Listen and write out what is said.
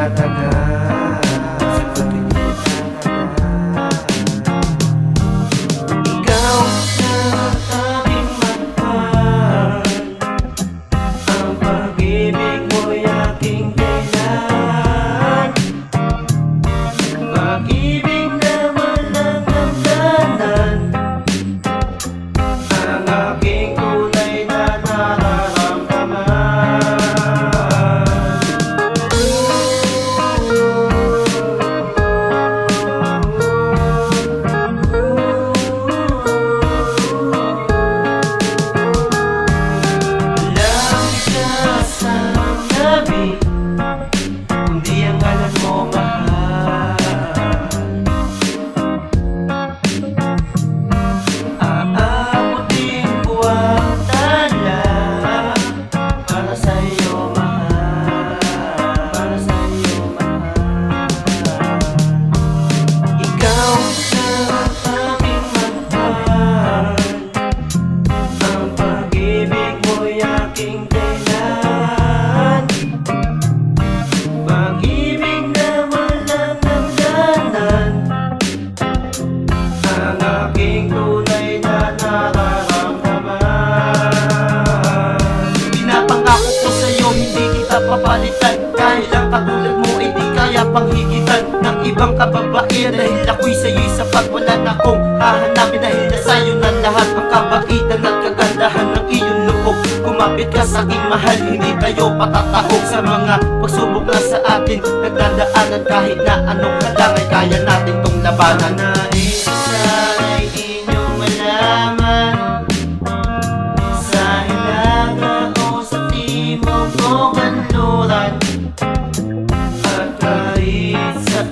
nagtatagal. Ikaw na aking mahal, ang pag-ibig mo'y aking kailangan. Pag-ibig na walang hangganan, ang aking tunay na nararamdaman. Langit ka sa gabi, kundi ang ngalan mo mahal. Aabutin ko ang tala para sa'yo mahal, para sa'yo mahal. Ikaw na aking mahal, ang pag-ibig mo'y aking kailangan. Pag-ibig na walang hangganan, ang aking tunay na nararamdaman. Pinapangako ko sa'yo, hindi kita papalitan. Dahil ang katulad mo ay di kaya panghigitan ng ibang kababaihan. Dahil ako'y sa'yo'y sapat, wala na akong hahanapin. Dahil na sa'yo na lahat ang kabaitan at kagandahan ng iyong loob. Kumapit ka sa aking mahal, hindi tayo patatahog sa mga pagsubok na sa atin nagdadaanan. Kahit na anong hadang ay kaya natin tong labanan. Nais sana'y inyong malaman, sa hilaga o sa timog o kanluran, at kahit saan